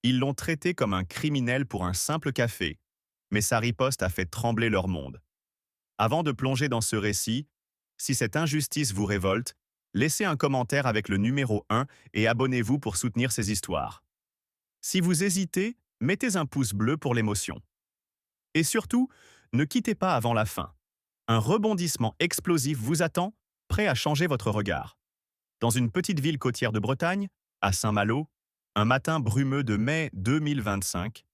Ils l'ont traité comme un criminel pour un simple café, mais sa riposte a fait trembler leur monde. Avant de plonger dans ce récit, si cette injustice vous révolte, laissez un commentaire avec le numéro 1 et abonnez-vous pour soutenir ces histoires. Si vous hésitez, mettez un pouce bleu pour l'émotion. Et surtout, ne quittez pas avant la fin. Un rebondissement explosif vous attend, prêt à changer votre regard. Dans une petite ville côtière de Bretagne, à Saint-Malo, un matin brumeux de mai 2025,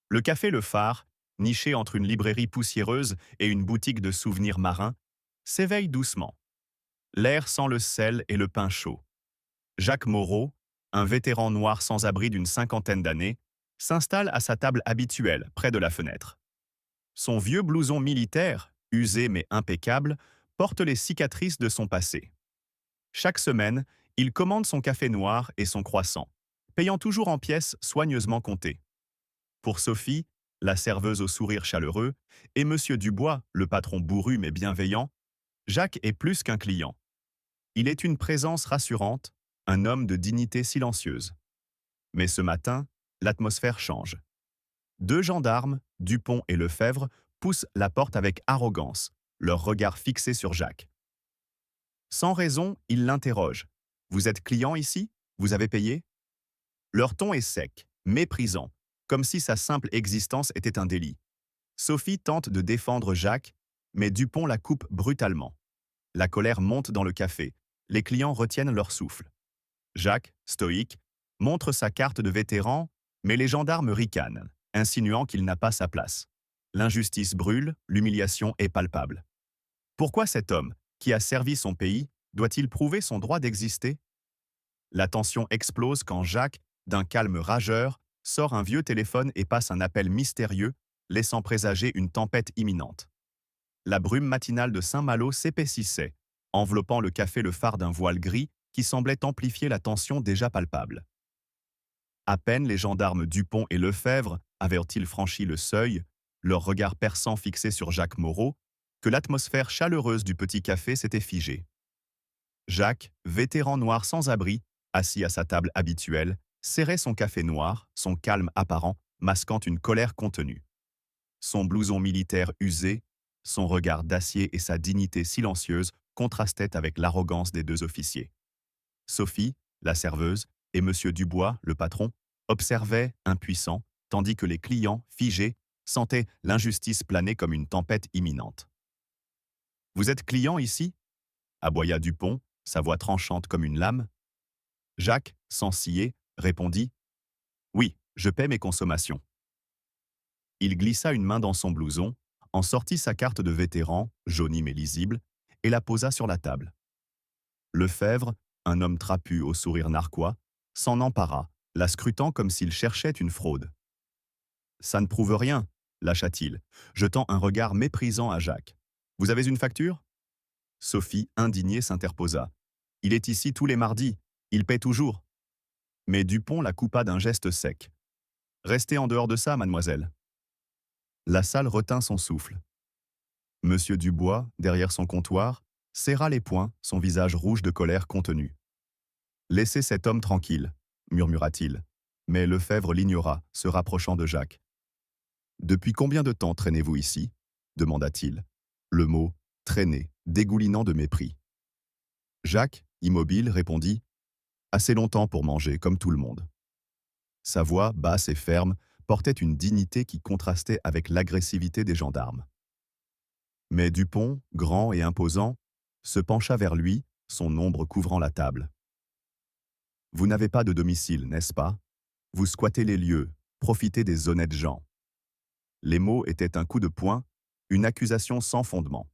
le café Le Phare, niché entre une librairie poussiéreuse et une boutique de souvenirs marins, s'éveille doucement. L'air sent le sel et le pain chaud. Jacques Moreau, un vétéran noir sans abri d'une cinquantaine d'années, s'installe à sa table habituelle, près de la fenêtre. Son vieux blouson militaire, usé mais impeccable, porte les cicatrices de son passé. Chaque semaine, il commande son café noir et son croissant, payant toujours en pièces soigneusement comptées. Pour Sophie, la serveuse au sourire chaleureux, et Monsieur Dubois, le patron bourru mais bienveillant, Jacques est plus qu'un client. Il est une présence rassurante, un homme de dignité silencieuse. Mais ce matin, l'atmosphère change. Deux gendarmes, Dupont et Lefebvre, poussent la porte avec arrogance, leur regard fixé sur Jacques. Sans raison, ils l'interrogent. Vous êtes client ici? Vous avez payé? Leur ton est sec, méprisant, comme si sa simple existence était un délit. Sophie tente de défendre Jacques, mais Dupont la coupe brutalement. La colère monte dans le café. Les clients retiennent leur souffle. Jacques, stoïque, montre sa carte de vétéran, mais les gendarmes ricanent, insinuant qu'il n'a pas sa place. L'injustice brûle, l'humiliation est palpable. Pourquoi cet homme, qui a servi son pays, doit-il prouver son droit d'exister? La tension explose quand Jacques, d'un calme rageur, sort un vieux téléphone et passe un appel mystérieux, laissant présager une tempête imminente. La brume matinale de Saint-Malo s'épaississait, enveloppant le café Le Phare d'un voile gris qui semblait amplifier la tension déjà palpable. À peine les gendarmes Dupont et Lefebvre avaient-ils franchi le seuil, leur regard perçant fixé sur Jacques Moreau, que l'atmosphère chaleureuse du petit café s'était figée. Jacques, vétéran noir sans abri, assis à sa table habituelle, serrait son café noir, son calme apparent, masquant une colère contenue. Son blouson militaire usé, son regard d'acier et sa dignité silencieuse contrastaient avec l'arrogance des deux officiers. Sophie, la serveuse, et Monsieur Dubois, le patron, observaient, impuissants, tandis que les clients, figés, sentaient l'injustice planer comme une tempête imminente. Vous êtes client ici? Aboya Dupont, sa voix tranchante comme une lame. Jacques, sans scier, répondit oui, je paie mes consommations. Il glissa une main dans son blouson, en sortit sa carte de vétéran, jaunie mais lisible, et la posa sur la table. Lefebvre, un homme trapu au sourire narquois, s'en empara, la scrutant comme s'il cherchait une fraude. Ça ne prouve rien, lâcha-t-il, jetant un regard méprisant à Jacques. Vous avez une facture? Sophie, indignée, s'interposa. Il est ici tous les mardis, il paie toujours. Mais Dupont la coupa d'un geste sec. Restez en dehors de ça, mademoiselle. La salle retint son souffle. Monsieur Dubois, derrière son comptoir, serra les poings, son visage rouge de colère contenue. Laissez cet homme tranquille, murmura-t-il. Mais Lefebvre l'ignora, se rapprochant de Jacques. Depuis combien de temps traînez-vous ici? Demanda-t-il. Le mot traîner, dégoulinant de mépris. Jacques, immobile, répondit assez longtemps pour manger, comme tout le monde. Sa voix, basse et ferme, portait une dignité qui contrastait avec l'agressivité des gendarmes. Mais Dupont, grand et imposant, se pencha vers lui, son ombre couvrant la table. Vous n'avez pas de domicile, n'est-ce pas? Vous squattez les lieux, profitez des honnêtes gens. Les mots étaient un coup de poing, une accusation sans fondement.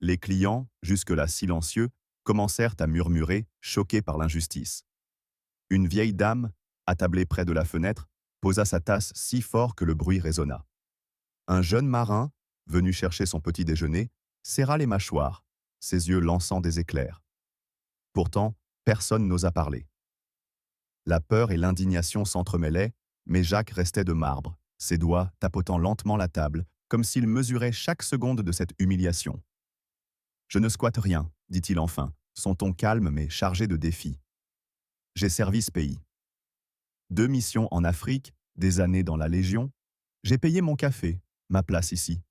Les clients, jusque-là silencieux, commencèrent à murmurer, choqués par l'injustice. Une vieille dame, attablée près de la fenêtre, posa sa tasse si fort que le bruit résonna. Un jeune marin, venu chercher son petit déjeuner, serra les mâchoires, ses yeux lançant des éclairs. Pourtant, personne n'osa parler. La peur et l'indignation s'entremêlaient, mais Jacques restait de marbre, ses doigts tapotant lentement la table, comme s'il mesurait chaque seconde de cette humiliation. « Je ne squatte rien, dit-il enfin, son ton calme mais chargé de défi. J'ai servi ce pays. 2 missions en Afrique, des années dans la Légion. J'ai payé mon café, ma place ici.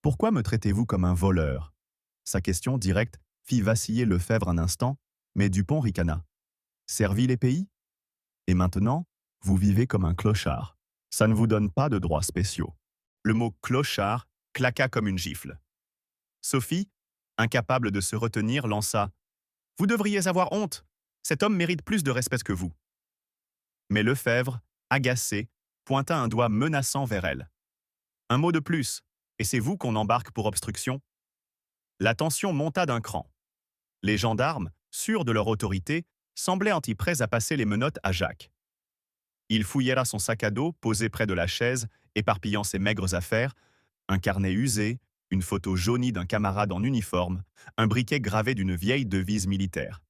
Pourquoi me traitez-vous comme un voleur? Sa question directe fit vaciller Lefebvre un instant, mais Dupont ricana. Servi les pays? Et maintenant, vous vivez comme un clochard. Ça ne vous donne pas de droits spéciaux. Le mot clochard claqua comme une gifle. Sophie, incapable de se retenir, lança: Vous devriez avoir honte. Cet homme mérite plus de respect que vous. Mais Lefebvre, agacé, pointa un doigt menaçant vers elle. Un mot de plus, et c'est vous qu'on embarque pour obstruction? La tension monta d'un cran. Les gendarmes, sûrs de leur autorité, semblaient anti-prêts à passer les menottes à Jacques. Il fouillera son sac à dos posé près de la chaise, éparpillant ses maigres affaires, un carnet usé, une photo jaunie d'un camarade en uniforme, un briquet gravé d'une vieille devise militaire.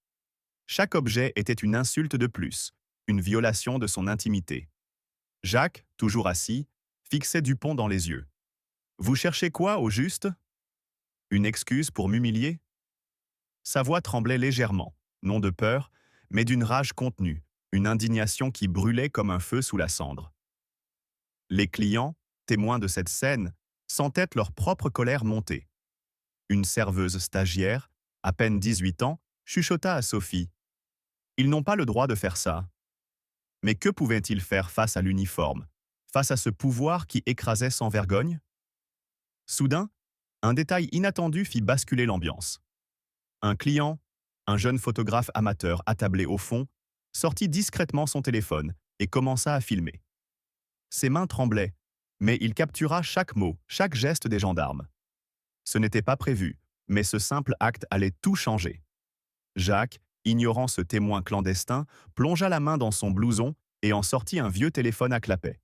Chaque objet était une insulte de plus, une violation de son intimité. Jacques, toujours assis, fixait Dupont dans les yeux. « Vous cherchez quoi, au juste? Une excuse pour m'humilier ?» Sa voix tremblait légèrement, non de peur, mais d'une rage contenue, une indignation qui brûlait comme un feu sous la cendre. Les clients, témoins de cette scène, sentaient leur propre colère monter. Une serveuse stagiaire, à peine 18 ans, chuchota à Sophie. « Ils n'ont pas le droit de faire ça. » Mais que pouvaient-ils faire face à l'uniforme, face à ce pouvoir qui écrasait sans vergogne? Soudain, un détail inattendu fit basculer l'ambiance. Un client, un jeune photographe amateur attablé au fond, sortit discrètement son téléphone et commença à filmer. Ses mains tremblaient, mais il captura chaque mot, chaque geste des gendarmes. Ce n'était pas prévu, mais ce simple acte allait tout changer. Jacques, ignorant ce témoin clandestin, plongea la main dans son blouson et en sortit un vieux téléphone à clapet.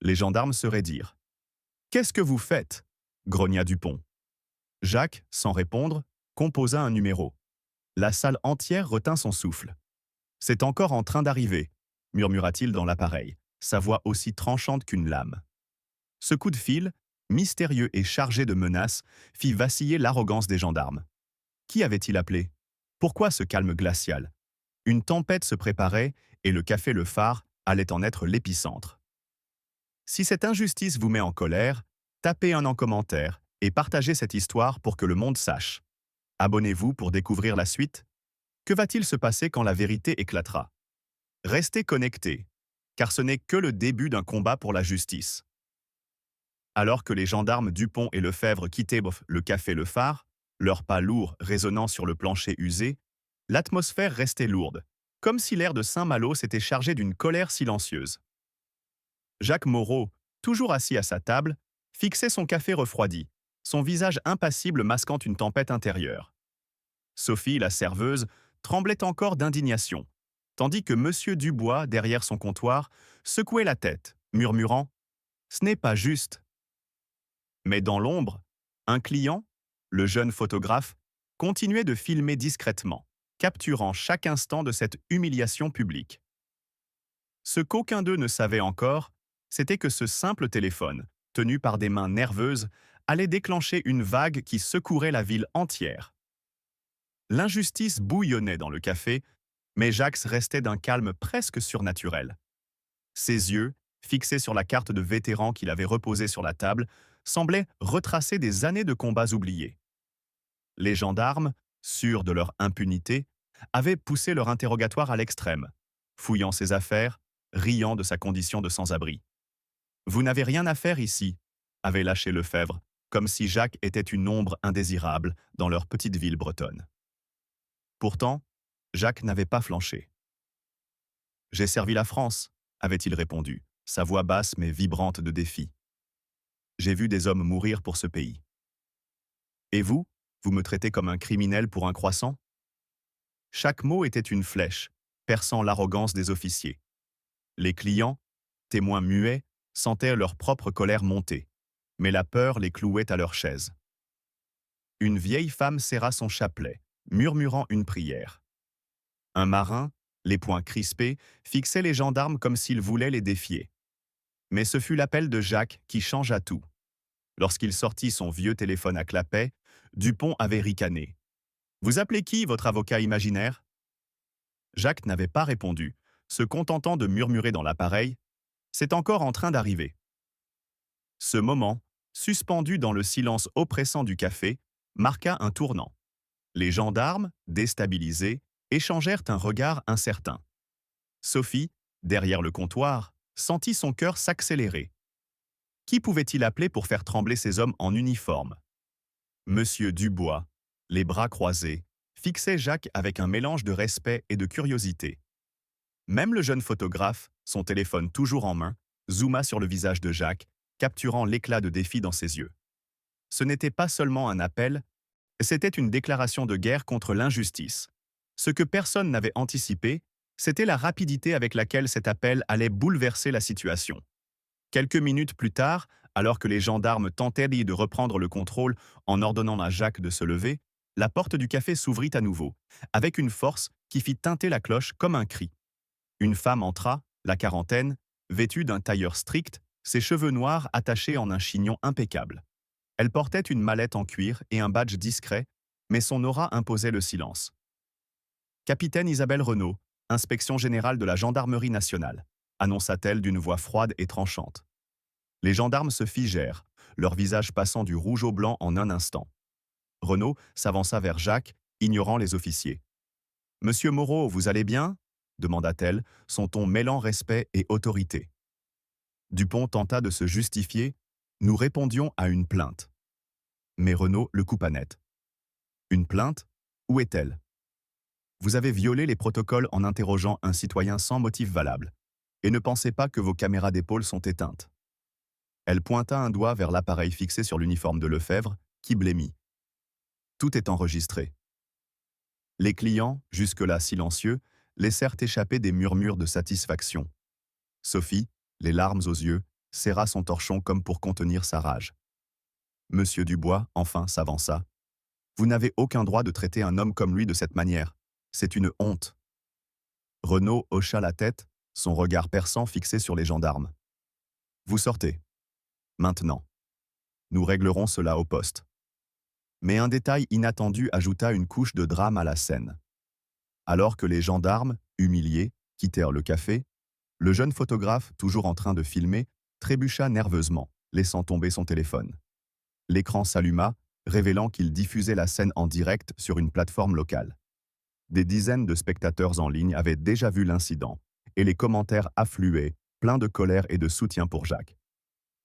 Les gendarmes se raidirent. « Qu'est-ce que vous faites ?» grogna Dupont. Jacques, sans répondre, composa un numéro. La salle entière retint son souffle. « C'est encore en train d'arriver », murmura-t-il dans l'appareil, sa voix aussi tranchante qu'une lame. Ce coup de fil, mystérieux et chargé de menaces, fit vaciller l'arrogance des gendarmes. Qui avait-il appelé? Pourquoi ce calme glacial? Une tempête se préparait et le café Le Phare allait en être l'épicentre. Si cette injustice vous met en colère, tapez un en commentaire et partagez cette histoire pour que le monde sache. Abonnez-vous pour découvrir la suite. Que va-t-il se passer quand la vérité éclatera? Restez connectés, car ce n'est que le début d'un combat pour la justice. Alors que les gendarmes Dupont et Lefebvre quittaient le café Le Phare, leurs pas lourds résonnant sur le plancher usé, l'atmosphère restait lourde, comme si l'air de Saint-Malo s'était chargé d'une colère silencieuse. Jacques Moreau, toujours assis à sa table, fixait son café refroidi, son visage impassible masquant une tempête intérieure. Sophie, la serveuse, tremblait encore d'indignation, tandis que M. Dubois, derrière son comptoir, secouait la tête, murmurant « Ce n'est pas juste ». Mais dans l'ombre, un client, le jeune photographe, continuait de filmer discrètement, capturant chaque instant de cette humiliation publique. Ce qu'aucun d'eux ne savait encore, c'était que ce simple téléphone, tenu par des mains nerveuses, allait déclencher une vague qui secourait la ville entière. L'injustice bouillonnait dans le café, mais Jacques restait d'un calme presque surnaturel. Ses yeux, fixés sur la carte de vétéran qu'il avait reposée sur la table, semblaient retracer des années de combats oubliés. Les gendarmes, sûrs de leur impunité, avaient poussé leur interrogatoire à l'extrême, fouillant ses affaires, riant de sa condition de sans-abri. « Vous n'avez rien à faire ici », avait lâché Lefebvre, comme si Jacques était une ombre indésirable dans leur petite ville bretonne. Pourtant, Jacques n'avait pas flanché. « J'ai servi la France », avait-il répondu, sa voix basse mais vibrante de défi. « J'ai vu des hommes mourir pour ce pays. Et vous, vous me traitez comme un criminel pour un croissant ?» Chaque mot était une flèche, perçant l'arrogance des officiers. Les clients, témoins muets, sentaient leur propre colère monter, mais la peur les clouait à leur chaise. Une vieille femme serra son chapelet, murmurant une prière. Un marin, les poings crispés, fixait les gendarmes comme s'il voulait les défier. Mais ce fut l'appel de Jacques qui changea tout. Lorsqu'il sortit son vieux téléphone à clapet, Dupont avait ricané. « Vous appelez qui, votre avocat imaginaire ?» Jacques n'avait pas répondu, se contentant de murmurer dans l'appareil, c'est encore en train d'arriver. Ce moment, suspendu dans le silence oppressant du café, marqua un tournant. Les gendarmes, déstabilisés, échangèrent un regard incertain. Sophie, derrière le comptoir, sentit son cœur s'accélérer. Qui pouvait-il appeler pour faire trembler ces hommes en uniforme? Monsieur Dubois, les bras croisés, fixait Jacques avec un mélange de respect et de curiosité. Même le jeune photographe, son téléphone toujours en main, zooma sur le visage de Jacques, capturant l'éclat de défi dans ses yeux. Ce n'était pas seulement un appel, c'était une déclaration de guerre contre l'injustice. Ce que personne n'avait anticipé, c'était la rapidité avec laquelle cet appel allait bouleverser la situation. Quelques minutes plus tard, alors que les gendarmes tentaient de reprendre le contrôle en ordonnant à Jacques de se lever, la porte du café s'ouvrit à nouveau, avec une force qui fit tinter la cloche comme un cri. Une femme entra, la quarantaine, vêtue d'un tailleur strict, ses cheveux noirs attachés en un chignon impeccable. Elle portait une mallette en cuir et un badge discret, mais son aura imposait le silence. Capitaine Isabelle Renaud, inspection générale de la Gendarmerie nationale, annonça-t-elle d'une voix froide et tranchante. Les gendarmes se figèrent, leur visage passant du rouge au blanc en un instant. Renaud s'avança vers Jacques, ignorant les officiers. « Monsieur Moreau, vous allez bien ?» demanda-t-elle, son ton mêlant respect et autorité. Dupont tenta de se justifier. « Nous répondions à une plainte. » Mais Renaud le coupa net. « Une plainte? Où est-elle? Vous avez violé les protocoles en interrogeant un citoyen sans motif valable. Et ne pensez pas que vos caméras d'épaule sont éteintes. » Elle pointa un doigt vers l'appareil fixé sur l'uniforme de Lefebvre, qui blêmit. « Tout est enregistré. » Les clients, jusque-là silencieux, laissèrent échapper des murmures de satisfaction. Sophie, les larmes aux yeux, serra son torchon comme pour contenir sa rage. Monsieur Dubois, enfin, s'avança. « Vous n'avez aucun droit de traiter un homme comme lui de cette manière. C'est une honte. » Renaud hocha la tête, son regard perçant fixé sur les gendarmes. « Vous sortez. Maintenant. Nous réglerons cela au poste. » Mais un détail inattendu ajouta une couche de drame à la scène. Alors que les gendarmes, humiliés, quittèrent le café, le jeune photographe, toujours en train de filmer, trébucha nerveusement, laissant tomber son téléphone. L'écran s'alluma, révélant qu'il diffusait la scène en direct sur une plateforme locale. Des dizaines de spectateurs en ligne avaient déjà vu l'incident, et les commentaires affluaient, pleins de colère et de soutien pour Jacques.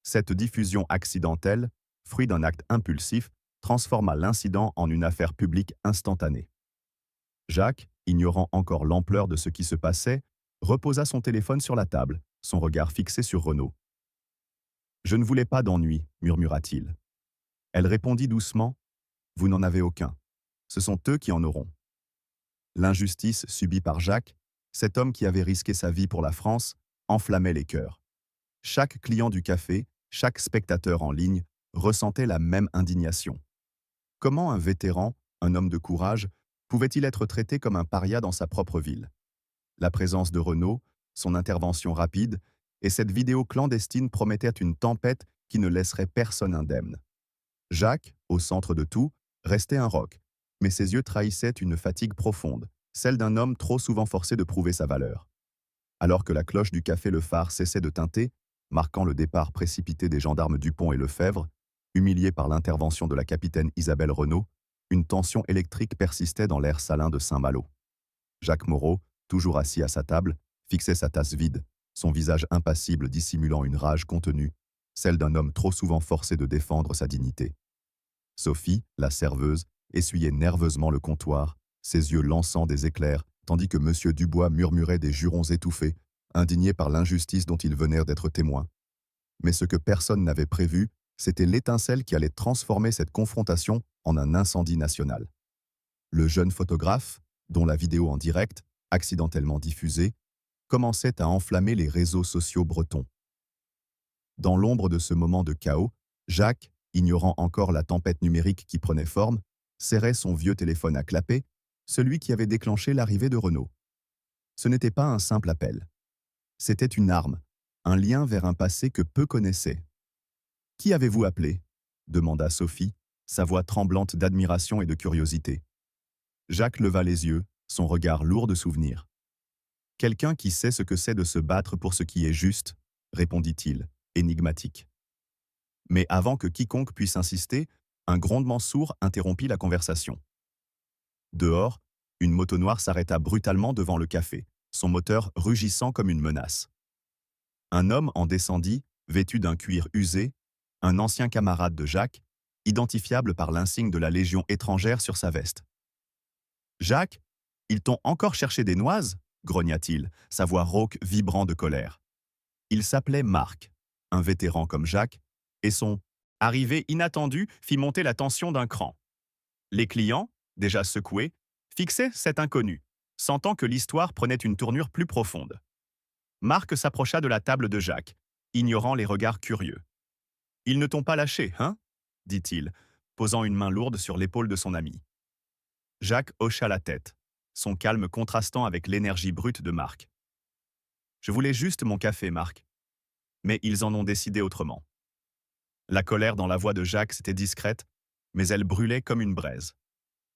Cette diffusion accidentelle, fruit d'un acte impulsif, transforma l'incident en une affaire publique instantanée. Jacques, ignorant encore l'ampleur de ce qui se passait, reposa son téléphone sur la table, son regard fixé sur Renaud. « Je ne voulais pas d'ennui, murmura-t-il. Elle répondit doucement, « Vous n'en avez aucun. Ce sont eux qui en auront. » L'injustice subie par Jacques, cet homme qui avait risqué sa vie pour la France, enflammait les cœurs. Chaque client du café, chaque spectateur en ligne, ressentait la même indignation. Comment un vétéran, un homme de courage, pouvait-il être traité comme un paria dans sa propre ville? La présence de Renaud, son intervention rapide, et cette vidéo clandestine promettaient une tempête qui ne laisserait personne indemne. Jacques, au centre de tout, restait un roc, mais ses yeux trahissaient une fatigue profonde, celle d'un homme trop souvent forcé de prouver sa valeur. Alors que la cloche du café Le Phare cessait de tinter, marquant le départ précipité des gendarmes Dupont et Lefebvre, humiliés par l'intervention de la capitaine Isabelle Renaud, une tension électrique persistait dans l'air salin de Saint-Malo. Jacques Moreau, toujours assis à sa table, fixait sa tasse vide, son visage impassible dissimulant une rage contenue, celle d'un homme trop souvent forcé de défendre sa dignité. Sophie, la serveuse, essuyait nerveusement le comptoir, ses yeux lançant des éclairs, tandis que M. Dubois murmurait des jurons étouffés, indigné par l'injustice dont ils venaient d'être témoins. Mais ce que personne n'avait prévu, c'était l'étincelle qui allait transformer cette confrontation en un incendie national. Le jeune photographe, dont la vidéo en direct, accidentellement diffusée, commençait à enflammer les réseaux sociaux bretons. Dans l'ombre de ce moment de chaos, Jacques, ignorant encore la tempête numérique qui prenait forme, serrait son vieux téléphone à clapet, celui qui avait déclenché l'arrivée de Renaud. Ce n'était pas un simple appel. C'était une arme, un lien vers un passé que peu connaissaient. « Qui avez-vous appelé ?» demanda Sophie, sa voix tremblante d'admiration et de curiosité. Jacques leva les yeux, son regard lourd de souvenirs. Quelqu'un qui sait ce que c'est de se battre pour ce qui est juste, répondit-il, énigmatique. Mais avant que quiconque puisse insister, un grondement sourd interrompit la conversation. Dehors, une moto noire s'arrêta brutalement devant le café, son moteur rugissant comme une menace. Un homme en descendit, vêtu d'un cuir usé, un ancien camarade de Jacques, identifiable par l'insigne de la Légion étrangère sur sa veste. Jacques, ils t'ont encore cherché des noises grogna-t-il, sa voix rauque vibrant de colère. Il s'appelait Marc, un vétéran comme Jacques, et son arrivée inattendue fit monter la tension d'un cran. Les clients, déjà secoués, fixaient cet inconnu, sentant que l'histoire prenait une tournure plus profonde. Marc s'approcha de la table de Jacques, ignorant les regards curieux. « Ils ne t'ont pas lâché, hein ?» dit-il, posant une main lourde sur l'épaule de son ami. Jacques hocha la tête, son calme contrastant avec l'énergie brute de Marc. « Je voulais juste mon café, Marc. » Mais ils en ont décidé autrement. La colère dans la voix de Jacques s'était discrète, mais elle brûlait comme une braise.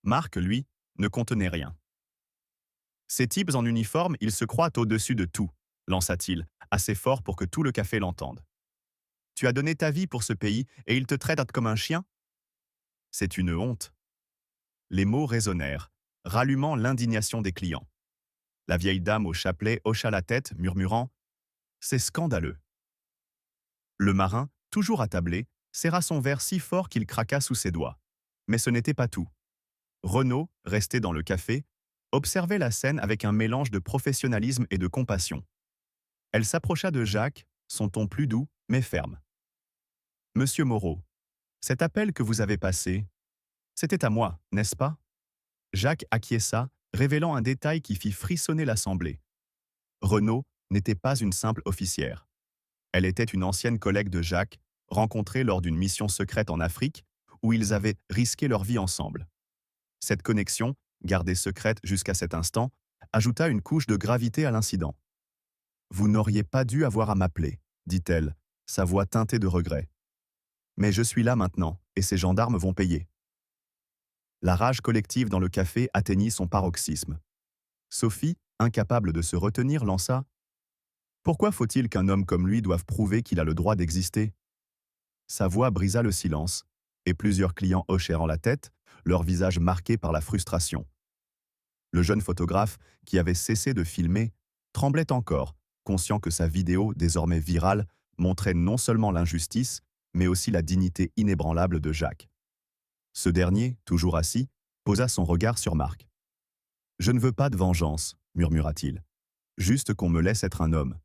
Marc, lui, ne contenait rien. « Ces types en uniforme, ils se croient au-dessus de tout, » lança-t-il, assez fort pour que tout le café l'entende. « Tu as donné ta vie pour ce pays et ils te traitent comme un chien ? C'est une honte. » Les mots résonnèrent, rallumant l'indignation des clients. La vieille dame au chapelet hocha la tête, murmurant « C'est scandaleux. » Le marin, toujours attablé, serra son verre si fort qu'il craqua sous ses doigts. Mais ce n'était pas tout. Renaud, resté dans le café, observait la scène avec un mélange de professionnalisme et de compassion. Elle s'approcha de Jacques, son ton plus doux, mais ferme. « Monsieur Moreau, cet appel que vous avez passé, c'était à moi, n'est-ce pas ?» Jacques acquiesça, révélant un détail qui fit frissonner l'assemblée. Renaud n'était pas une simple officière. Elle était une ancienne collègue de Jacques, rencontrée lors d'une mission secrète en Afrique, où ils avaient risqué leur vie ensemble. Cette connexion, gardée secrète jusqu'à cet instant, ajouta une couche de gravité à l'incident. « Vous n'auriez pas dû avoir à m'appeler, » dit-elle, sa voix teintée de regret. « Mais je suis là maintenant, et ces gendarmes vont payer. » La rage collective dans le café atteignit son paroxysme. Sophie, incapable de se retenir, lança « Pourquoi faut-il qu'un homme comme lui doive prouver qu'il a le droit d'exister ?» Sa voix brisa le silence, et plusieurs clients hochèrent la tête, leur visage marqué par la frustration. Le jeune photographe, qui avait cessé de filmer, tremblait encore, conscient que sa vidéo, désormais virale, montrait non seulement l'injustice, mais aussi la dignité inébranlable de Jacques. Ce dernier, toujours assis, posa son regard sur Marc. « Je ne veux pas de vengeance, » murmura-t-il. « Juste qu'on me laisse être un homme. »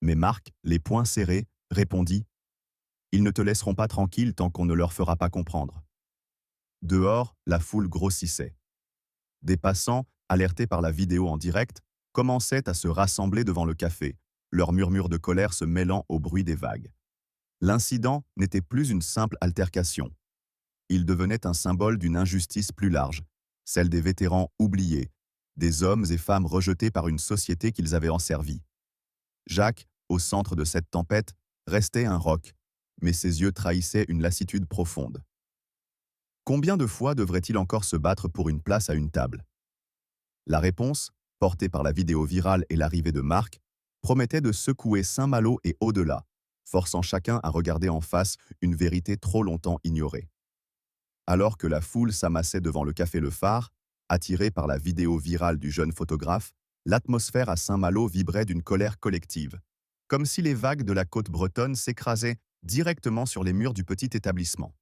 Mais Marc, les poings serrés, répondit « Ils ne te laisseront pas tranquille tant qu'on ne leur fera pas comprendre. » Dehors, la foule grossissait. Des passants, alertés par la vidéo en direct, commençaient à se rassembler devant le café, leurs murmures de colère se mêlant au bruit des vagues. L'incident n'était plus une simple altercation. Il devenait un symbole d'une injustice plus large, celle des vétérans oubliés, des hommes et femmes rejetés par une société qu'ils avaient enservie. Jacques, au centre de cette tempête, restait un roc, mais ses yeux trahissaient une lassitude profonde. Combien de fois devrait-il encore se battre pour une place à une table? La réponse, portée par la vidéo virale et l'arrivée de Marc, promettait de secouer Saint-Malo et au-delà, forçant chacun à regarder en face une vérité trop longtemps ignorée. Alors que la foule s'amassait devant le café Le Phare, attirée par la vidéo virale du jeune photographe, l'atmosphère à Saint-Malo vibrait d'une colère collective, comme si les vagues de la côte bretonne s'écrasaient directement sur les murs du petit établissement.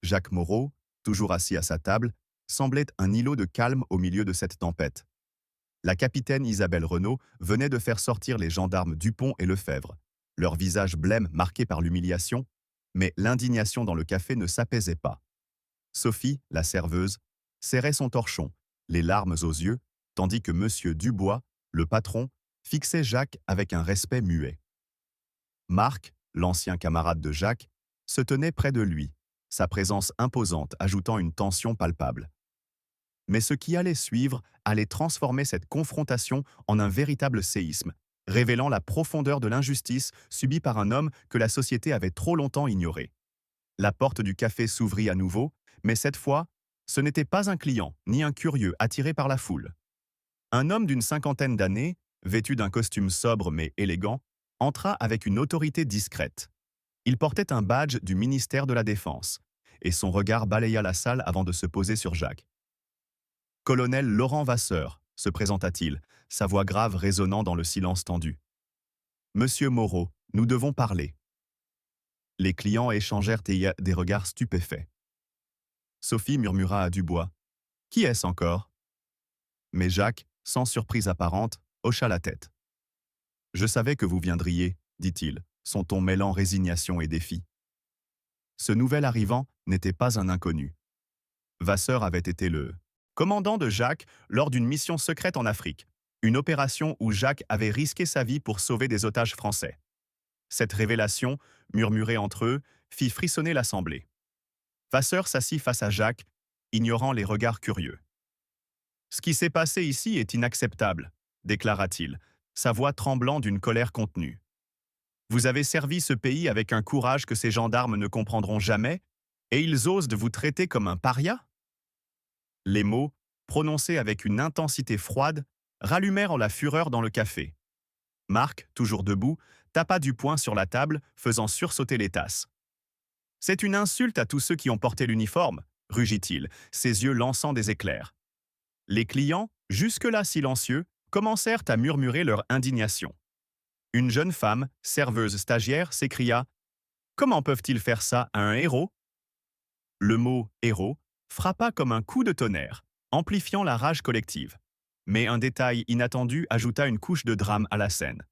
Jacques Moreau, toujours assis à sa table, semblait un îlot de calme au milieu de cette tempête. La capitaine Isabelle Renaud venait de faire sortir les gendarmes Dupont et Lefebvre, leur visage blême marqué par l'humiliation, mais l'indignation dans le café ne s'apaisait pas. Sophie, la serveuse, serrait son torchon, les larmes aux yeux, tandis que M. Dubois, le patron, fixait Jacques avec un respect muet. Marc, l'ancien camarade de Jacques, se tenait près de lui, sa présence imposante ajoutant une tension palpable. Mais ce qui allait suivre allait transformer cette confrontation en un véritable séisme, révélant la profondeur de l'injustice subie par un homme que la société avait trop longtemps ignoré. La porte du café s'ouvrit à nouveau, mais cette fois, ce n'était pas un client, ni un curieux attiré par la foule. Un homme d'une cinquantaine d'années, vêtu d'un costume sobre mais élégant, entra avec une autorité discrète. Il portait un badge du ministère de la Défense, et son regard balaya la salle avant de se poser sur Jacques. Colonel Laurent Vasseur, se présenta-t-il, sa voix grave résonnant dans le silence tendu. Monsieur Moreau, nous devons parler. Les clients échangèrent des regards stupéfaits. Sophie murmura à Dubois. Qui est-ce encore? Mais Jacques, sans surprise apparente, hocha la tête. Je savais que vous viendriez, dit-il, son ton mêlant résignation et défi. Ce nouvel arrivant n'était pas un inconnu. Vasseur avait été le commandant de Jacques lors d'une mission secrète en Afrique, une opération où Jacques avait risqué sa vie pour sauver des otages français. Cette révélation, murmurée entre eux, fit frissonner l'assemblée. Vasseur s'assit face à Jacques, ignorant les regards curieux. Ce qui s'est passé ici est inacceptable, déclara-t-il, sa voix tremblant d'une colère contenue. Vous avez servi ce pays avec un courage que ces gendarmes ne comprendront jamais, et ils osent de vous traiter comme un paria? Les mots, prononcés avec une intensité froide, rallumèrent la fureur dans le café. Marc, toujours debout, tapa du poing sur la table, faisant sursauter les tasses. C'est une insulte à tous ceux qui ont porté l'uniforme, rugit-il, ses yeux lançant des éclairs. Les clients, jusque-là silencieux, commencèrent à murmurer leur indignation. Une jeune femme, serveuse stagiaire, s'écria « Comment peuvent-ils faire ça à un héros ?» Le mot « héros » frappa comme un coup de tonnerre, amplifiant la rage collective. Mais un détail inattendu ajouta une couche de drame à la scène.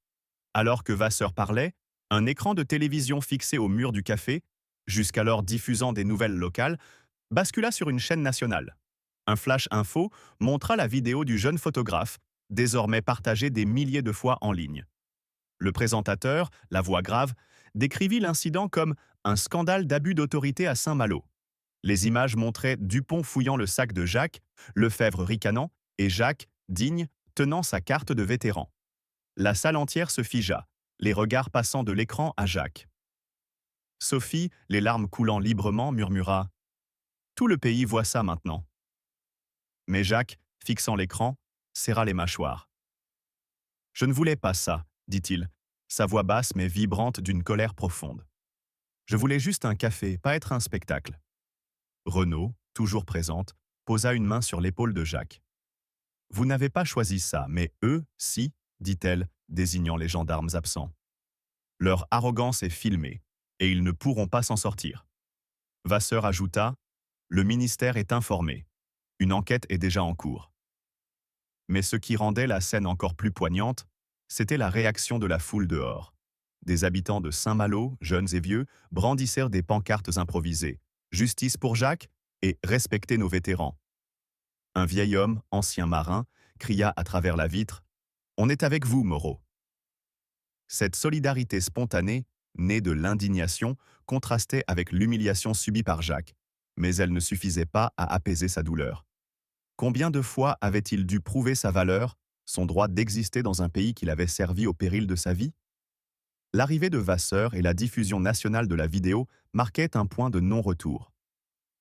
Alors que Vasseur parlait, un écran de télévision fixé au mur du café, jusqu'alors diffusant des nouvelles locales, bascula sur une chaîne nationale. Un flash info montra la vidéo du jeune photographe, désormais partagée des milliers de fois en ligne. Le présentateur, la voix grave, décrivit l'incident comme un scandale d'abus d'autorité à Saint-Malo. Les images montraient Dupont fouillant le sac de Jacques, Lefebvre ricanant et Jacques, digne, tenant sa carte de vétéran. La salle entière se figea, les regards passant de l'écran à Jacques. Sophie, les larmes coulant librement, murmura « Tout le pays voit ça maintenant. » Mais Jacques, fixant l'écran, serra les mâchoires. « Je ne voulais pas ça, dit-il, sa voix basse mais vibrante d'une colère profonde. Je voulais juste un café, pas être un spectacle. » Renaud, toujours présente, posa une main sur l'épaule de Jacques. « Vous n'avez pas choisi ça, mais eux, si, dit-elle, désignant les gendarmes absents. Leur arrogance est filmée, et ils ne pourront pas s'en sortir. » Vasseur ajouta « Le ministère est informé. Une enquête est déjà en cours. » Mais ce qui rendait la scène encore plus poignante, c'était la réaction de la foule dehors. Des habitants de Saint-Malo, jeunes et vieux, brandissèrent des pancartes improvisées. Justice pour Jacques et respectez nos vétérans. Un vieil homme, ancien marin, cria à travers la vitre « On est avec vous, Moreau !» Cette solidarité spontanée, née de l'indignation, contrastait avec l'humiliation subie par Jacques, mais elle ne suffisait pas à apaiser sa douleur. Combien de fois avait-il dû prouver sa valeur, son droit d'exister dans un pays qu'il avait servi au péril de sa vie? L'arrivée de Vasseur et la diffusion nationale de la vidéo marquaient un point de non-retour.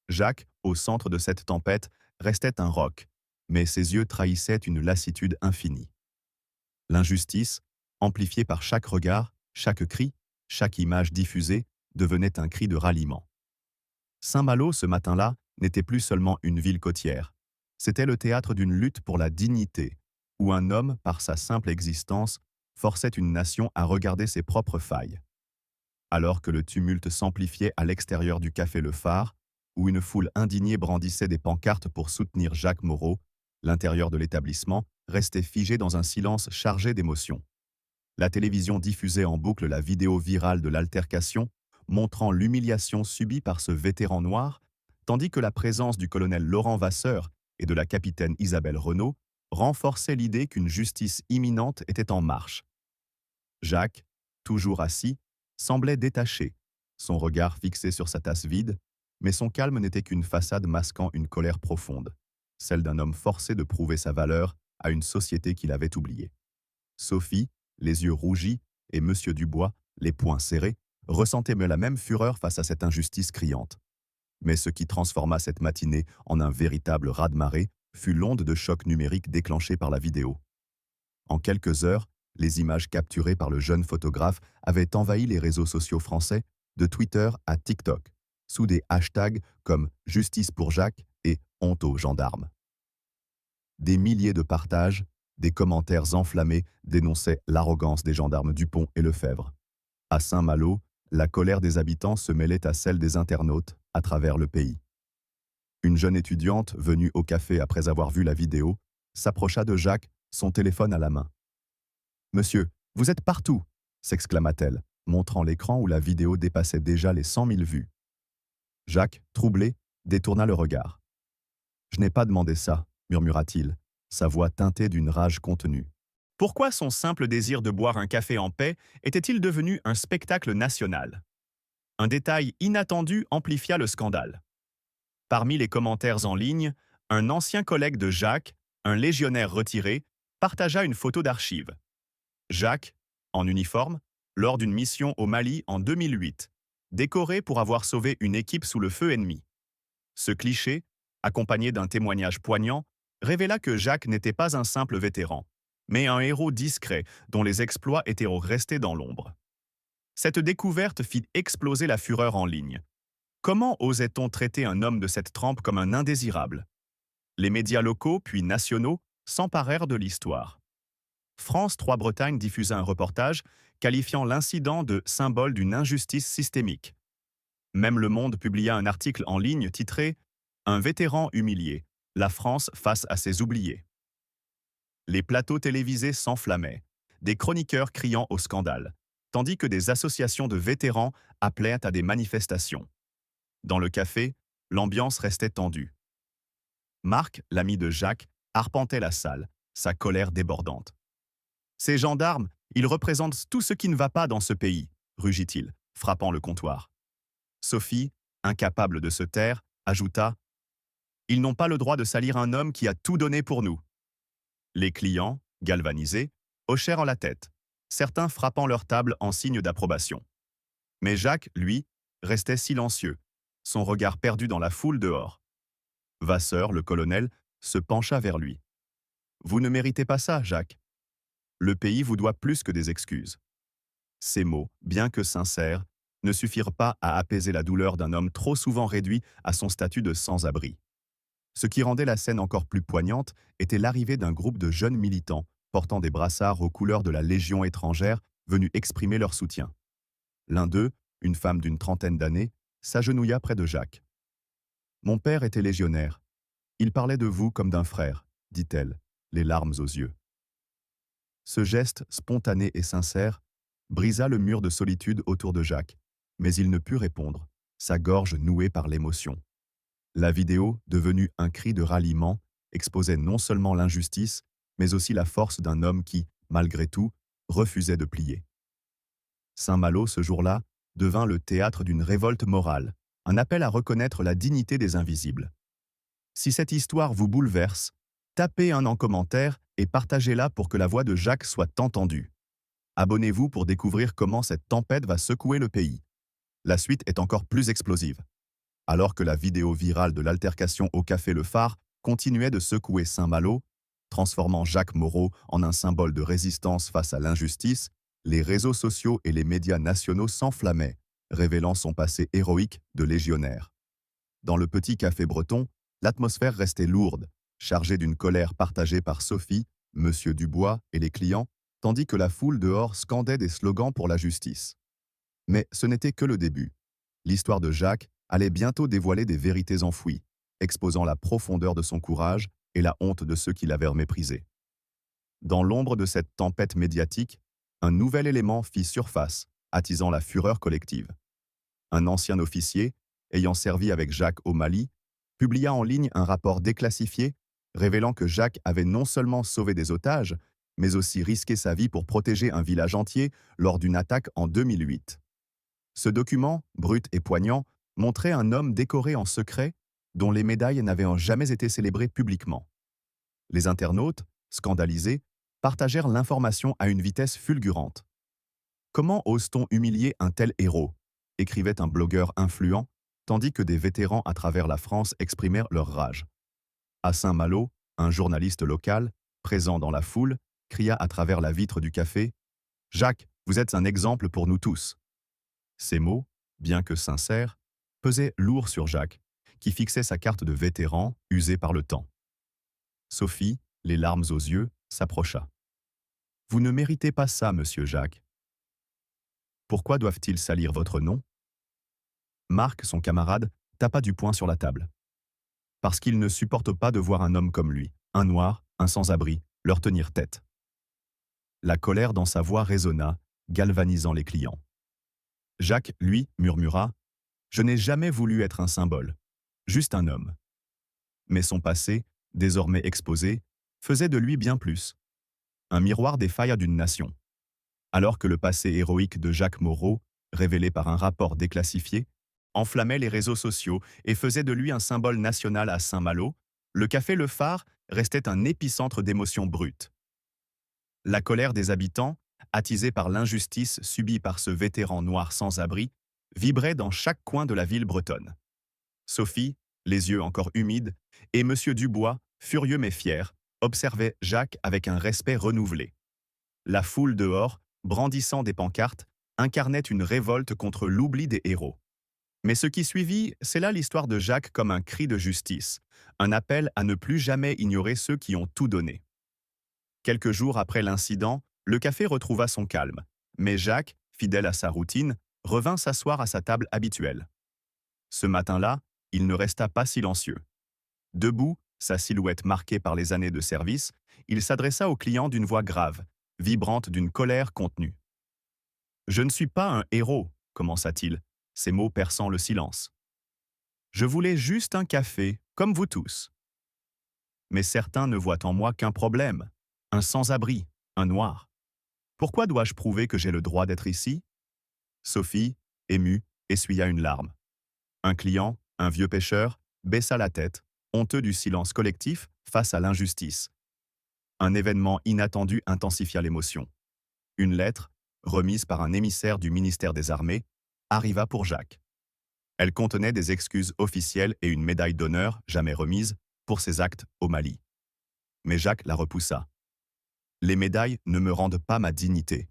Jacques, au centre de cette tempête, restait un roc, mais ses yeux trahissaient une lassitude infinie. L'injustice, amplifiée par chaque regard, chaque cri, chaque image diffusée, devenait un cri de ralliement. Saint-Malo, ce matin-là, n'était plus seulement une ville côtière. C'était le théâtre d'une lutte pour la dignité, où un homme, par sa simple existence, forçait une nation à regarder ses propres failles. Alors que le tumulte s'amplifiait à l'extérieur du café Le Phare, où une foule indignée brandissait des pancartes pour soutenir Jacques Moreau, l'intérieur de l'établissement restait figé dans un silence chargé d'émotions. La télévision diffusait en boucle la vidéo virale de l'altercation, montrant l'humiliation subie par ce vétéran noir, tandis que la présence du colonel Laurent Vasseur et de la capitaine Isabelle Renaud renforçait l'idée qu'une justice imminente était en marche. Jacques, toujours assis, semblait détaché, son regard fixé sur sa tasse vide, mais son calme n'était qu'une façade masquant une colère profonde, celle d'un homme forcé de prouver sa valeur à une société qu'il avait oubliée. Sophie, les yeux rougis, et Monsieur Dubois, les poings serrés, ressentaient la même fureur face à cette injustice criante. Mais ce qui transforma cette matinée en un véritable raz-de-marée fut l'onde de choc numérique déclenchée par la vidéo. En quelques heures, les images capturées par le jeune photographe avaient envahi les réseaux sociaux français, de Twitter à TikTok, sous des hashtags comme Justice pour Jacques et Honte aux gendarmes. Des milliers de partages, des commentaires enflammés dénonçaient l'arrogance des gendarmes Dupont et Lefebvre. À Saint-Malo, la colère des habitants se mêlait à celle des internautes à travers le pays. Une jeune étudiante, venue au café après avoir vu la vidéo, s'approcha de Jacques, son téléphone à la main. « Monsieur, vous êtes partout !» s'exclama-t-elle, montrant l'écran où la vidéo dépassait déjà les 100 000 vues. Jacques, troublé, détourna le regard. « Je n'ai pas demandé ça », murmura-t-il, sa voix teintée d'une rage contenue. Pourquoi son simple désir de boire un café en paix était-il devenu un spectacle national? Un détail inattendu amplifia le scandale. Parmi les commentaires en ligne, un ancien collègue de Jacques, un légionnaire retiré, partagea une photo d'archive. Jacques, en uniforme, lors d'une mission au Mali en 2008, décoré pour avoir sauvé une équipe sous le feu ennemi. Ce cliché, accompagné d'un témoignage poignant, révéla que Jacques n'était pas un simple vétéran, mais un héros discret dont les exploits étaient restés dans l'ombre. Cette découverte fit exploser la fureur en ligne. Comment osait-on traiter un homme de cette trempe comme un indésirable? Les médias locaux puis nationaux s'emparèrent de l'histoire. France 3 Bretagne diffusa un reportage qualifiant l'incident de symbole d'une injustice systémique. Même Le Monde publia un article en ligne titré « Un vétéran humilié, la France face à ses oubliés ». Les plateaux télévisés s'enflammaient, des chroniqueurs criant au scandale, tandis que des associations de vétérans appelaient à des manifestations. Dans le café, l'ambiance restait tendue. Marc, l'ami de Jacques, arpentait la salle, sa colère débordante. « Ces gendarmes, ils représentent tout ce qui ne va pas dans ce pays », rugit-il, frappant le comptoir. Sophie, incapable de se taire, ajouta « Ils n'ont pas le droit de salir un homme qui a tout donné pour nous. » Les clients, galvanisés, hochèrent la tête, certains frappant leur table en signe d'approbation. Mais Jacques, lui, restait silencieux, son regard perdu dans la foule dehors. Vasseur, le colonel, se pencha vers lui. « Vous ne méritez pas ça, Jacques. Le pays vous doit plus que des excuses. » Ces mots, bien que sincères, ne suffirent pas à apaiser la douleur d'un homme trop souvent réduit à son statut de sans-abri. Ce qui rendait la scène encore plus poignante était l'arrivée d'un groupe de jeunes militants portant des brassards aux couleurs de la Légion étrangère venus exprimer leur soutien. L'un d'eux, une femme d'une trentaine d'années, s'agenouilla près de Jacques. « Mon père était légionnaire. Il parlait de vous comme d'un frère, » dit-elle, les larmes aux yeux. Ce geste, spontané et sincère, brisa le mur de solitude autour de Jacques, mais il ne put répondre, sa gorge nouée par l'émotion. La vidéo, devenue un cri de ralliement, exposait non seulement l'injustice, mais aussi la force d'un homme qui, malgré tout, refusait de plier. Saint-Malo, ce jour-là, devint le théâtre d'une révolte morale, un appel à reconnaître la dignité des invisibles. Si cette histoire vous bouleverse, tapez un en commentaire et partagez-la pour que la voix de Jacques soit entendue. Abonnez-vous pour découvrir comment cette tempête va secouer le pays. La suite est encore plus explosive. Alors que la vidéo virale de l'altercation au café Le Phare continuait de secouer Saint-Malo, transformant Jacques Moreau en un symbole de résistance face à l'injustice, les réseaux sociaux et les médias nationaux s'enflammaient, révélant son passé héroïque de légionnaire. Dans le petit café breton, l'atmosphère restait lourde, chargée d'une colère partagée par Sophie, Monsieur Dubois et les clients, tandis que la foule dehors scandait des slogans pour la justice. Mais ce n'était que le début. L'histoire de Jacques allait bientôt dévoiler des vérités enfouies, exposant la profondeur de son courage et la honte de ceux qui l'avaient méprisé. Dans l'ombre de cette tempête médiatique, un nouvel élément fit surface, attisant la fureur collective. Un ancien officier, ayant servi avec Jacques au Mali, publia en ligne un rapport déclassifié révélant que Jacques avait non seulement sauvé des otages, mais aussi risqué sa vie pour protéger un village entier lors d'une attaque en 2008. Ce document, brut et poignant, montrait un homme décoré en secret dont les médailles n'avaient jamais été célébrées publiquement. Les internautes, scandalisés, partagèrent l'information à une vitesse fulgurante. « Comment ose-t-on humilier un tel héros ?» écrivait un blogueur influent, tandis que des vétérans à travers la France exprimèrent leur rage. À Saint-Malo, un journaliste local, présent dans la foule, cria à travers la vitre du café. Jacques, vous êtes un exemple pour nous tous. Ces mots, bien que sincères, pesaient lourd sur Jacques, qui fixait sa carte de vétéran, usée par le temps. Sophie, les larmes aux yeux, s'approcha. Vous ne méritez pas ça, monsieur Jacques. Pourquoi doivent-ils salir votre nom? Marc, son camarade, tapa du poing sur la table. Parce qu'il ne supporte pas de voir un homme comme lui, un noir, un sans-abri, leur tenir tête. La colère dans sa voix résonna, galvanisant les clients. Jacques, lui, murmura « Je n'ai jamais voulu être un symbole, juste un homme. » Mais son passé, désormais exposé, faisait de lui bien plus. Un miroir des failles d'une nation. Alors que le passé héroïque de Jacques Moreau, révélé par un rapport déclassifié, enflammait les réseaux sociaux et faisait de lui un symbole national à Saint-Malo, le café Le Phare restait un épicentre d'émotions brutes. La colère des habitants, attisée par l'injustice subie par ce vétéran noir sans abri, vibrait dans chaque coin de la ville bretonne. Sophie, les yeux encore humides, et Monsieur Dubois, furieux mais fier, observaient Jacques avec un respect renouvelé. La foule dehors, brandissant des pancartes, incarnait une révolte contre l'oubli des héros. Mais ce qui suivit, c'est là l'histoire de Jacques comme un cri de justice, un appel à ne plus jamais ignorer ceux qui ont tout donné. Quelques jours après l'incident, le café retrouva son calme, mais Jacques, fidèle à sa routine, revint s'asseoir à sa table habituelle. Ce matin-là, il ne resta pas silencieux. Debout, sa silhouette marquée par les années de service, il s'adressa aux clients d'une voix grave, vibrante d'une colère contenue. « Je ne suis pas un héros », commença-t-il, ses mots perçant le silence. « Je voulais juste un café, comme vous tous. Mais certains ne voient en moi qu'un problème, un sans-abri, un noir. Pourquoi dois-je prouver que j'ai le droit d'être ici ?» Sophie, émue, essuya une larme. Un client, un vieux pêcheur, baissa la tête, honteux du silence collectif face à l'injustice. Un événement inattendu intensifia l'émotion. Une lettre, remise par un émissaire du ministère des Armées, arriva pour Jacques. Elle contenait des excuses officielles et une médaille d'honneur, jamais remise, pour ses actes au Mali. Mais Jacques la repoussa. « Les médailles ne me rendent pas ma dignité »,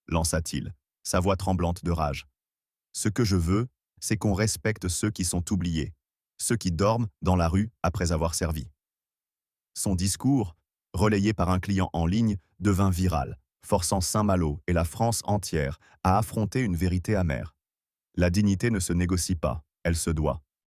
lança-t-il, sa voix tremblante de rage. « Ce que je veux, c'est qu'on respecte ceux qui sont oubliés, ceux qui dorment dans la rue après avoir servi. » Son discours, relayé par un client en ligne, devint viral, forçant Saint-Malo et la France entière à affronter une vérité amère. La dignité ne se négocie pas, elle se doit.